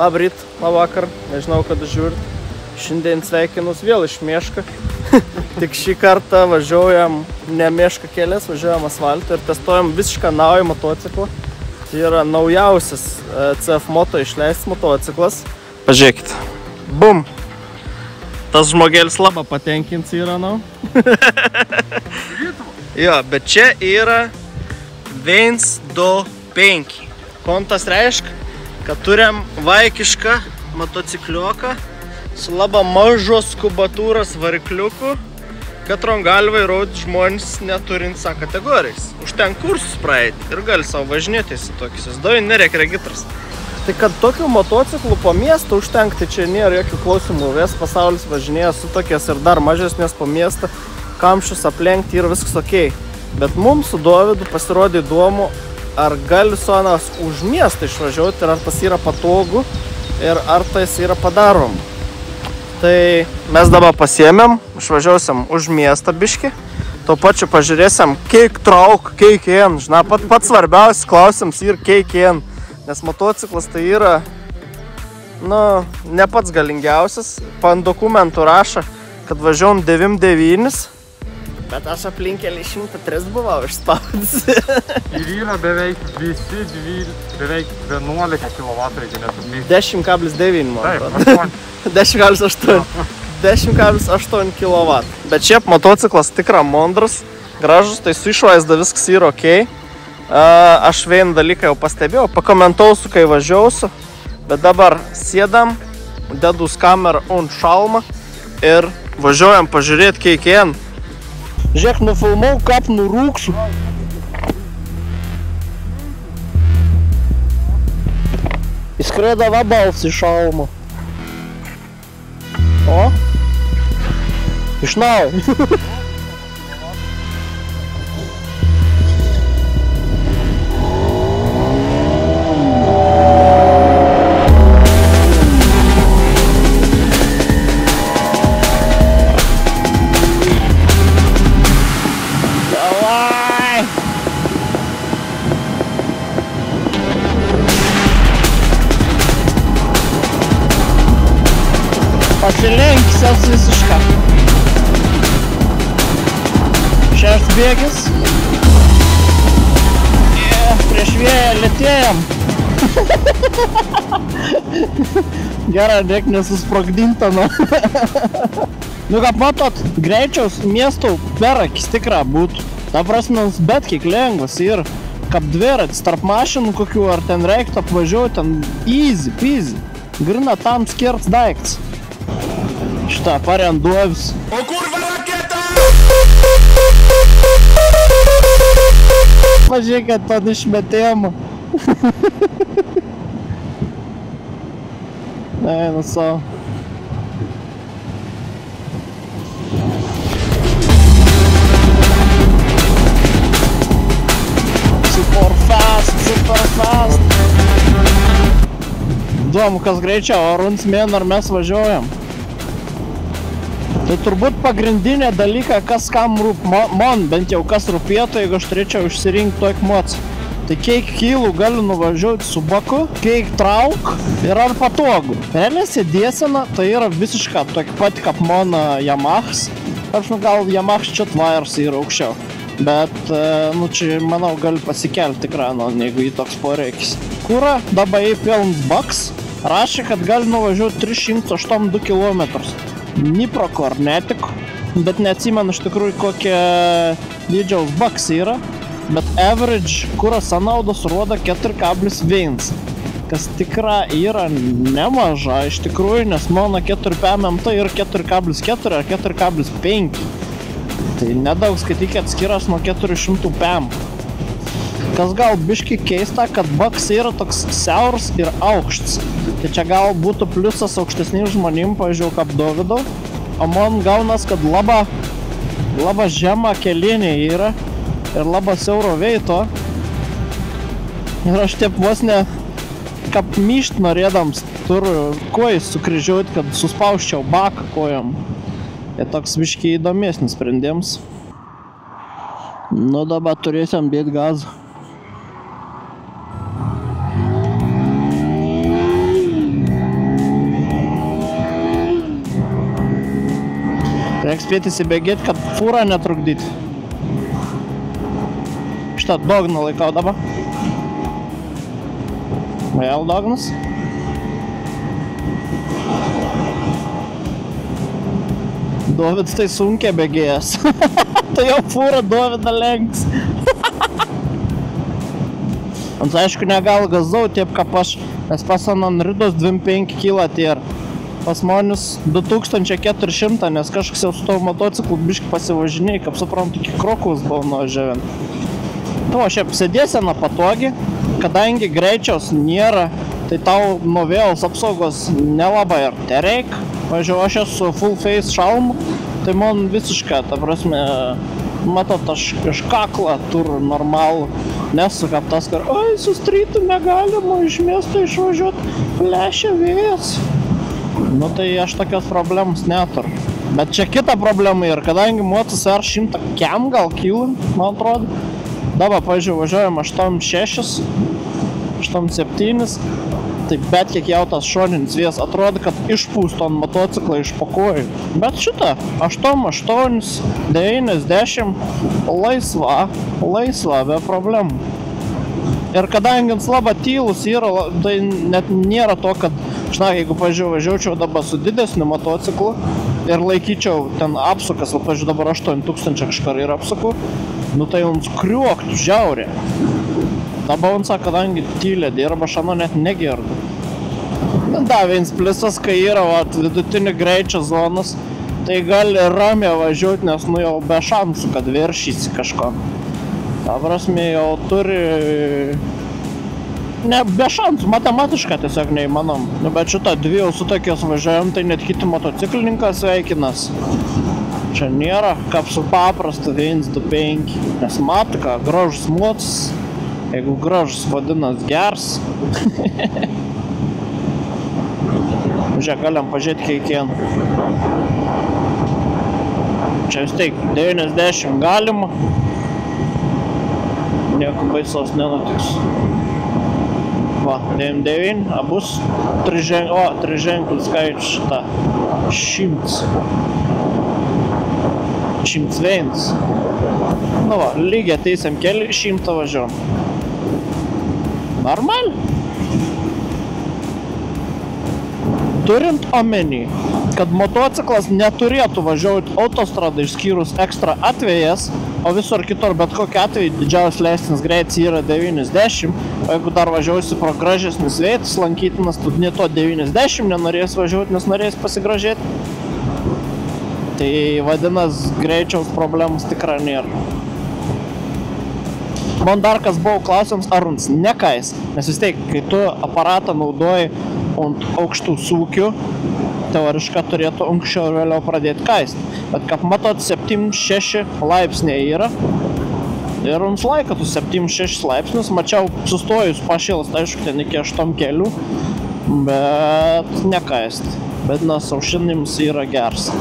Labryt, labvakar, nežinau, kada žiūrit. Šiandien sveikinus vėl iš Miešką. Tik šį kartą važiuojam ne Miešką kelias, važiuojam asfaltą ir testuojam visišką naują motociklą. Tai yra naujausias CF Moto išleistas motociklas. Pažiūrėkit. Bum! Tas žmogelis labai patenkins yra, nau. Jo, bet čia yra 125. Kontas reiškia, kad turim vaikišką motocikliuką su labai mažos kubatūros varikliuku, katron gali vairuoti žmonės neturint kategorijais. Užtenka kursus praeiti ir gali savo važinėti į tokius. Įsivaizduoju, nereikia registras. Tai kad tokių motociklų po miestą užtenka, tai čia nėra jokių klausimų. Vis pasaulis važinėja su tokias ir dar mažesnės po miestą, kamščius aplenkti ir viskas okei. Bet mums su Dovydu pasirodė įdomu, ar gali Sonas už miestą išvažiuoti ir ar tas yra patogu ir ar tas yra padarom. Tai mes dabar pasiėmėm, išvažiuosim už miestą biškį. Tuo pačiu pažiūrėsim, kiek trauk, kiek ien. Žinai, pats svarbiausias klausimas yra kiek ien. Nes motociklas tai yra, ne pats galingiausias. Ant dokumentų rašo, kad važiuom 99. Bet aš aplinkelį 103 buvau išspaudęs. Ir yra beveik visi beveik 11 kW, jeigu nesuplysiu. 10,9 man. Taip, 10,8. 10,8 kW. Bet šiaip motociklas tikra mondras, gražus, tai su išvaizda viskas yra okei. Aš vieną dalyką jau pastebėjau, pakomentausiu, kai važiausiu, bet dabar sėdam, dedus kamerą ant šalmą ir važiuojam pažiūrėti kiek ien. Žiūrėk, nufilmau, kaip nurūksiu. Įskrėda vabals į šalmą. O? Iš naujo. Pasilenkęs visišką. Šeštas bėgis. Prieš vėją lėtėjam. Gerai, dėk nesusprogdinta. Kaip matot, greičiaus miestų perakis tikra būtų. Ta prasme, bet kiek lengvas ir kaip dviratis tarp mašinų kokių, ar ten reiktų apvažiuoti, ten easy peasy. Grina tam skirts daiktas. Šitą parenduovis. O kurva raketa! Pažiūrėkit, to išmetėjimo. Eina savo. Super fast. Įdomu, kas greičiau, ar Runsmėn, ar mes važiuojam. Tai turbūt pagrindinė dalyka, kas kam rūp, man bent jau kas rūpėtų, jeigu aš turėčiau išsirinkti tokį moc. Tai kiek kilų galiu nuvažiuoti su baku, kiek trauk ir ar patogu. Realiai sėdėsena tai yra visiška tokia pat kaip mano Yamahas. Aš gal Yamahas čia tvairs yra aukščiau. Bet, čia, manau, gali pasikelti tikrai, jeigu į toks poreikis. Kura dabar įpilns baks, rašė, kad gali nuvažiuoti 382 km. Niprokor netiko, bet neatsimenu iš tikrųjų kokie dydžiaus baks yra, bet average kuros sąnaudos rodo 4,1, kas tikrai yra nemaža iš tikrųjų, nes mano 4PM tai yra 4,4 ar 4,5. Tai nedaug skaitykit skiras nuo 400 PM. Kas gal biški keista, kad baks yra toks siauras ir aukštas. Tai čia gal būtų pliusas aukštesným žmonėm, pavyzdžiui, kaip Dovydo. O man gaunas, kad labai žema kelinė yra ir labai siauro veito. Ir aš taip vos ne kaip myšt norėdams turiu kojas sukryžiuoti, kad suspausčiau baką kojom. Tai toks biški įdomesnis sprendimas. Dabar turėsim dėti gazą. Reiks spėti įsibėgėti, kad fūrą netrukdyti. Šitą dogną laikau dabar. Vėl dognas. Dovydas tai sunkiai bėgėjęs. Tai jau fūra Dovydą lenks. Ant aišku negal gazau, taip kaip aš, nes pasan ant ridos 25 kg tier. Pas monius 2400, nes kažkas jau su tavo motociklu biškai pasivažinėjai, kaip suprantu, iki Krokus buvo nuvažiavint. Tu, šiaip sėdėsena patogi, kadangi greičiaus nėra, tai tau nuo vėjaus apsaugos nelabai ir tereik. Važiuoju, aš esu full face šalmu, tai man visiškai, ta prasme, matot, aš iš kaklą turiu normalų. Nesu kaip tas, kad oi, su strytu negalima iš miesto išvažiuoti, plešia vėjas. Nu tai aš tokios problemas neturiu. Bet čia kita problema ir kadangi motas R100 kem gal kilų, man atrodo. Dabar, pavyzdžiui, važiuojam 8.6, 8.7, tai bet kiek jau tas šoninis vėjas atrodo, kad išpūsto ant motociklą iš pakojų. Bet šitą 8.8, 90, laisva, be problemų. Ir kadangi ant labai tylus yra, tai net nėra to, kad, žinai, jeigu, pavyzdžiui, važiuočiau dabar su didesniu motociklu ir laikyčiau ten apsukas, o, pavyzdžiui, dabar 8000 kažkar ir apsuku, nu tai jums kriuoktų žiaurė. Dabar jums, kadangi tylė dirba, šano net negirdu. Da, vienas pliusas, kai yra vidutinio greičio zonas, tai gali ramiai važiuoti, nes nu jau be šansų, kad viršysi kažko. Ta prasme, jau turi... Ne, be šansų, matematiškai tiesiog neįmanom. Nu, bet šitą dvi jau su tokios važiuojam, tai net kiti motociklininkas sveikinas. Čia nėra, kaip su paprastu 1, 2, 5. Nes mato, ką, gražus mocis. Jeigu gražus vadinas gers. Žiūrėk, galim pažiūrėti kiekvieną. Čia vis tiek 90 galima. Nieko baisaus nenutiks. Va, 99, abus 3 ženklų skaičių šitą 100. 101. Nu va, lygiai teisėm kelių 100 važiuom. Normal. Turint omeny, kad motociklas neturėtų važiuoti autostradą išskyrus ekstra atvejais, o visur kitur bet kokiu atveju didžiausias leistinas greitis yra 90, o jeigu dar važiuosi pro gražesnis vietas lankytinas, tu ne to 90 nenorės važiuoti, nes norės pasigražėti. Tai vadinas, greičiaus problemas tikrai nėra. Man dar kas buvo klausimas, ar jums nekais, nes vis tiek, kai tu aparatą naudoji ant aukštų sūkių, teoriškai turėtų anksčiau ir vėliau pradėti kaist. Bet kaip matot, 7-6 laipsniai yra. Ir jums laiko tų 7-6 laipsnius. Mačiau sustojus pašėlas, aišku, ten iki 8 kelių. Bet nekaist. Bet nas aušinims yra gers.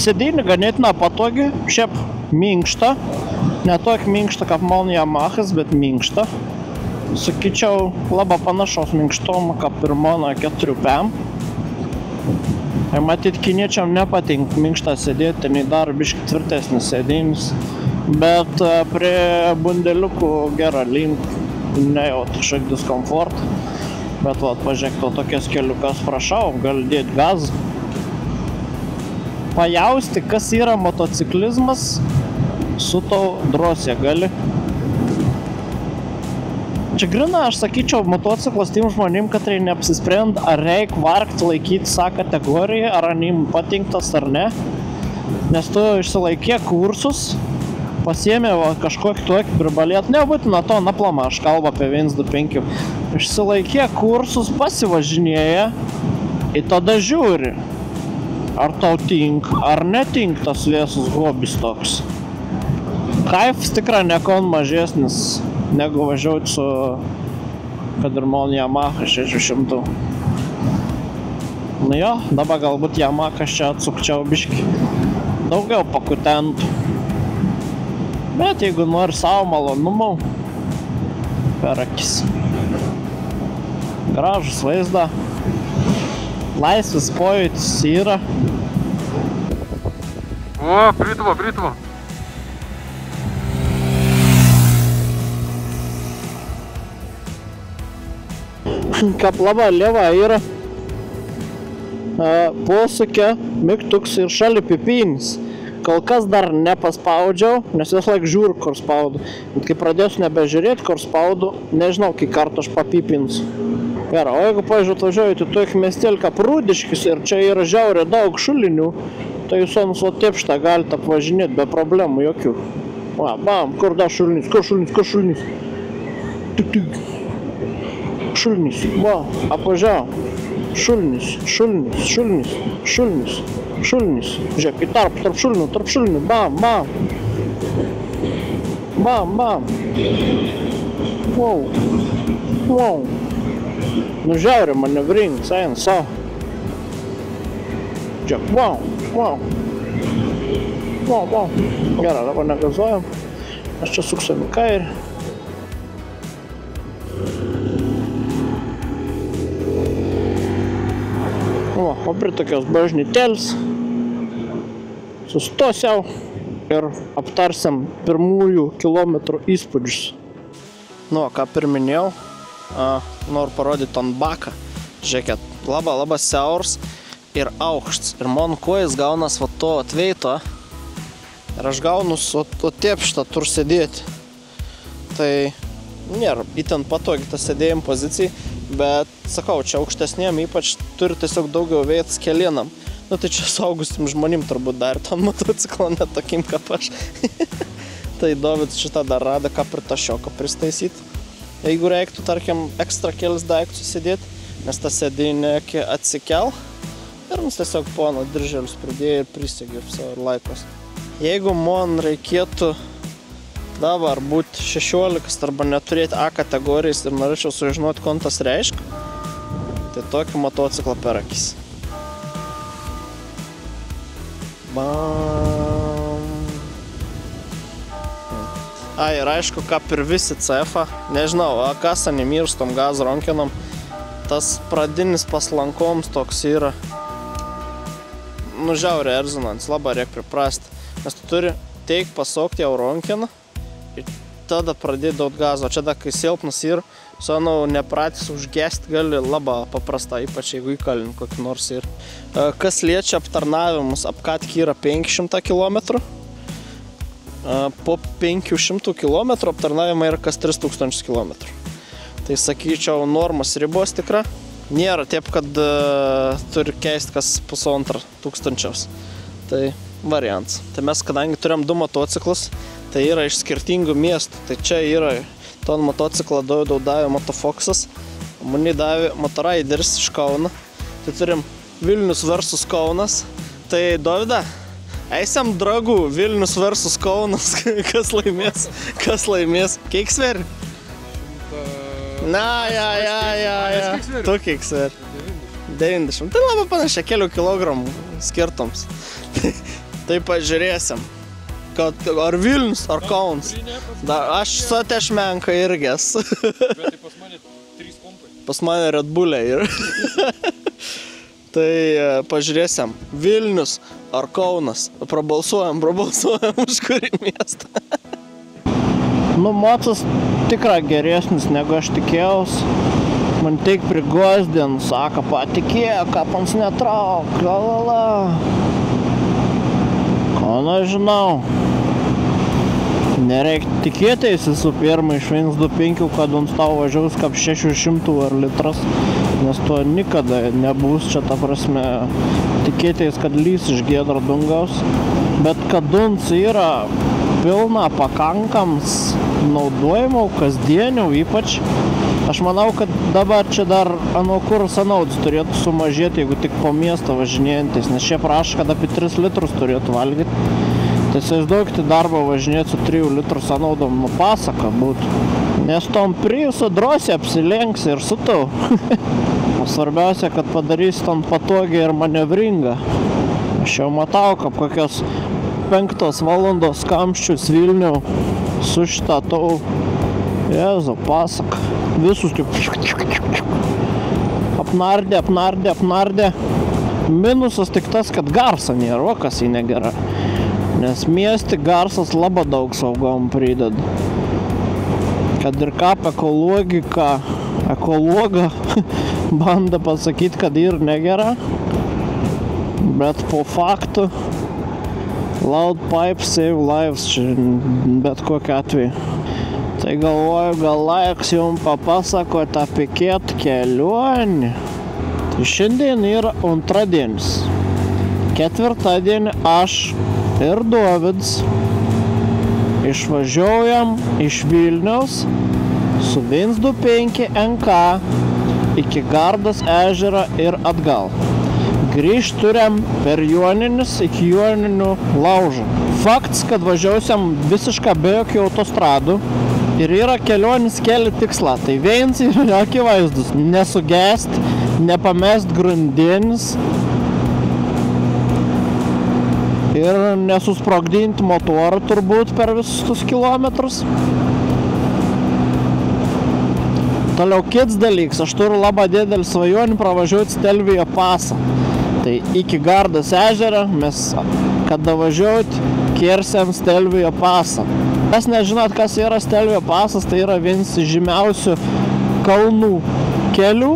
Sėdynė ganėtina patogi, šiaip minkšta. Ne tokia minkšta kaip man Yamahas, bet minkšta. Sakyčiau, labai panašaus minkštumo kaip ir mano 4PM. Ir matyt, kiniečiam nepatinka minkštą sėdėti, nei dar biškai tvirtesnis sėdynis. Bet prie bundeliukų gerą link, nejaut kažkiek diskomfortą. Bet vat, pažiūrėk, to tokias keliukas prašau, gali dėti gazą. Pajausti, kas yra motociklizmas, su tau drosė gali. Čia grina, aš sakyčiau, motociklas tiem žmonėm, kad reikia neapsisprend, ar reikia vargti laikyti tą kategoriją, ar anim patinktas ar ne. Nes tu išsilaikė kursus, pasiėmė kažkokį tokį pribalėt, nebūtina to naplama, aš kalbu apie 1, 2, 5. Išsilaikė kursus, pasivažinėja ir tada žiūri. Ar tau tink, ar netink tas vėsus hobis toks. Kaifas tikrai nekon mažesnis, negu važiuoti su, kad ir man Yamaha 600. Nu jo, dabar galbūt Yamakas čia atsukčiau biškį. Daugiau pakutentų. Bet jeigu nori savo malonumų, per akis. Gražus vaizdą. Laisvės pojūtis yra. O, prituvo, prituvo. Kaplava leva yra. Posūkio, mygtuks ir šalia pipinis. Kol kas dar nepaspaudžiau, nes vis laik žiūriu, kur spaudu. Bet kai pradėsiu nebežiūrėti, kur spaudu, nežinau, kai kartą aš papipinsiu. Gerai, o jeigu, pavyzdžiui, atvažiuojate tokį miestelį kaip Rūdiškis ir čia yra žiauriai daug šulinių, tai jūs ant Slotepštą galite apvažinėti be problemų jokių. Va, bam, kur da šulinys, kur šulinys, kur šulinys. Tik. Šulinys, va, apvažiavo. Šulinys, šulinys, šulinys, šulinys, šulinys. Žiūrėk, į tarp šulinių, bam, bam. Bam, bam. Wow, wow. Nu žiauriai manevringas, eina savo. Žiūrėk, wow, wow. Wow, wow. Gerai, dabar negazuojam. Aš čia suksam į kairį. O prie tokios bažnytėlis sustosiau ir aptarsim pirmųjų kilometrų įspūdžius. Nu, ką pirminėjau, noriu parodyti ant baką. Žiūrėkit, labai siauras ir aukštas. Ir man kojas gaunas va to atveito. Ir aš gaunus o tėpštą tur sėdėti. Tai nėra itin patogi ta sėdėjimo pozicija. Bet, sakau, čia aukštesnėm ypač turi tiesiog daugiau vietos kelienam. Nu, tai čia saugusim žmonėm turbūt dar tam motociklą net tokim kaip aš. Tai Dovydas šitą dar rado, ką prie tašioką pristaisyti. Jeigu reiktų, tarkim, ekstra kelis daiktus įsidėti, nes ta sėdynė atsikel ir mums tiesiog pono dirželius pridėjo ir prisegė savo laikos. Jeigu man reikėtų dabar būti 16 arba neturėti A kategorijas ir norėčiau sužinoti, ko tas reiškia, tai tokį motociklą per akis. Bam. Ir aišku, kaip ir visi CF-a, nežinau, kas animyrus tom gaz ronkinam, tas pradinis paslankoms toks yra, nu žiauriai erzinantis, labai reikia priprasti, nes tu turi teik pasokti jau ronkiną, ir tada pradėti daug gazo. Čia da, kai silpnas ir sanau nepratys užgesti gali labai paprasta, ypač jeigu įkalin kokį nors ir. Kas liečia aptarnavimus, apkatki yra 500 km. Po 500 km aptarnavimai yra kas 3000 km. Tai sakyčiau, normos ribos tikra. Nėra taip, kad turi keisti kas 1500. Tai variantas. Tai mes, kadangi turėjom 2 motociklus, tai yra iš skirtingų miestų. Tai čia yra ton motociklą davė Motofoksas, mani davė Motoraideris iš Kauno. Tai turim Vilnius versus Kaunas. Tai Dovyda, eisiam dragų Vilnius versus Kaunas. Kas laimės? Kas laimės? Kiek sveri? Na, ja. Tu kiek sveri? 90. Tai labai panašiai, kelių kilogramų skirtums. Tai pažiūrėsim. Ar Vilnius, ar Kaunas. Aš Sotešmenka irgės. Bet tai pas mane 3 kompai. Pas mane Red Bull'e yra. Tai pažiūrėsim. Vilnius ar Kaunas. Prabalsuojam už kurį miestą. Nu, motas tikrai geresnis, negu aš tikėjausi. Man tik prigozdin, sako, patikėjo, kapans netrauk, lalala. Ko nežinau. Nereik tikėtis visų pirma iš 125, kad ant tau važiaus kaip 600 ar litras, nes to nikada nebus čia, ta prasme, tikėtis, kad lys iš giedro dangaus. Bet kad ant yra pilna pakankams naudojimų, kasdienių ypač, aš manau, kad dabar čia dar kuro sąnaudos turėtų sumažėti, jeigu tik po miestą važinėjantis, nes šiaip rašo, kad apie 3 litrus turėtų valgyti. Tai įsivaizduokite darbą važinėti su 3 litrų sąnaudom, nu pasaka būtų. Nes tom Priuso drąsiai apsilenks ir su tau. Svarbiausia, kad padarysi ten patogiai ir manevringą. Aš jau matau, kaip kokios 5 valandos kamščius Vilnių su šitą tau. Jėzu, pasak. Visus taip apnardė. Minusas tik tas, kad garsa nėra, kas jį negera. Nes miesti garsas labai daug saugom prideda. Kad ir kaip ekologą bando pasakyti, kad ir negera. Bet po faktu loud pipe save lives bet kokiu atveju. Tai galvoju, gal laiks jums papasakoti apie kitą kelionę. Tai šiandien yra antradienis. Ketvirtadienį aš ir Dovydas išvažiuojam iš Vilniaus su 125 NK iki Gardos ežero ir atgal. Grįžt turim per Joninius iki Joninių laužą. Faktas, kad važiausiam visiškai be jokių autostradų ir yra kelionės keli tikslą. Tai vienas yra akivaizdus. Nesugest, nepamest grandienis ir nesusprogdinti motorą turbūt per visus tus kilometrus. Toliau kits dalyks, aš turiu labai didelį svajonį pravažiuoti Stelvijo pasą. Tai iki Gardos ežero mes, kada važiuoti, kirsim Stelvijo pasą. Kas nežinot, kas yra Stelvijo pasas, tai yra vienas žymiausių kalnų kelių.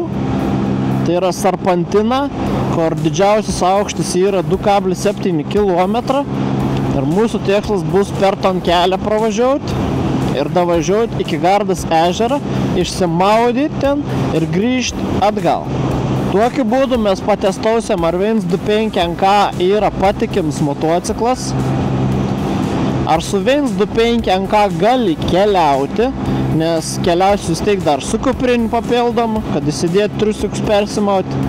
Tai yra Sarpantina, kur didžiausias aukštis yra 2,7 km. Ir mūsų tikslas bus per ton kelią pravažiuoti ir davažiuoti iki Gardos ežerą, išsimaudyti ten ir grįžti atgal. Tokiu būdu mes patestausim, ar 125 NK yra patikims motociklas, ar su 125 NK gali keliauti, nes keliausiu vis tiek dar su kupriniu papildomu, kad įsidėti triusiukus persimauti.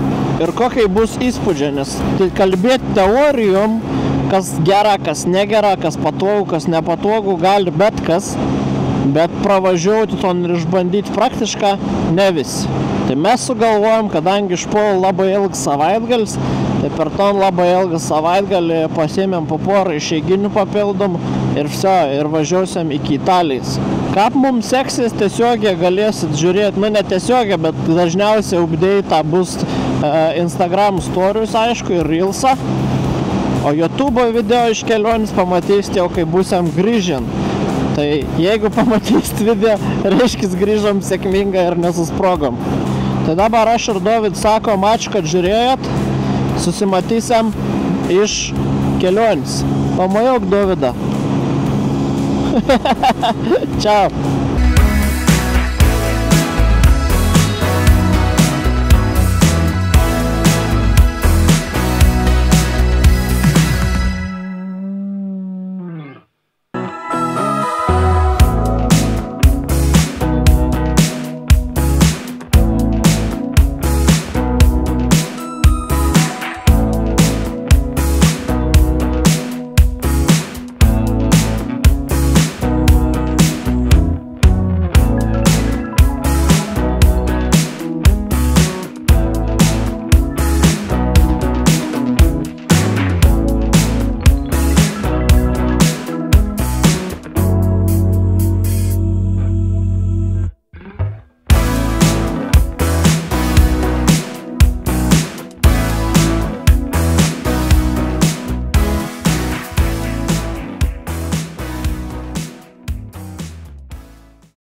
Ir kokiai bus įspūdžiai, nes tai kalbėti teorijom, kas gera, kas negera, kas patogu, kas nepatogu, gali bet kas, bet pravažiuoti ton ir išbandyti praktiškai ne visi. Tai mes sugalvojom, kadangi išpuolė labai ilgas savaitgalis, tai per ton labai ilgą savaitgalį pasiėmėm po porą išeiginių papildomų ir ir važiuosim iki Italijos. Kaip mums seksis tiesiogiai galėsit žiūrėti, nu ne tiesiogiai, bet dažniausiai update bus Instagram stories, aišku, ir Reelsą. O YouTube video iš kelionės pamatysite jau, kai būsim grįžin. Tai jeigu pamatysit video, reiškis grįžom sėkmingai ir nesusprogom. Tai dabar aš ir Dovydas sakom, ačiū, kad žiūrėjot. Susimatysim iš kelionės. Pamojok Dovydą. Čiau.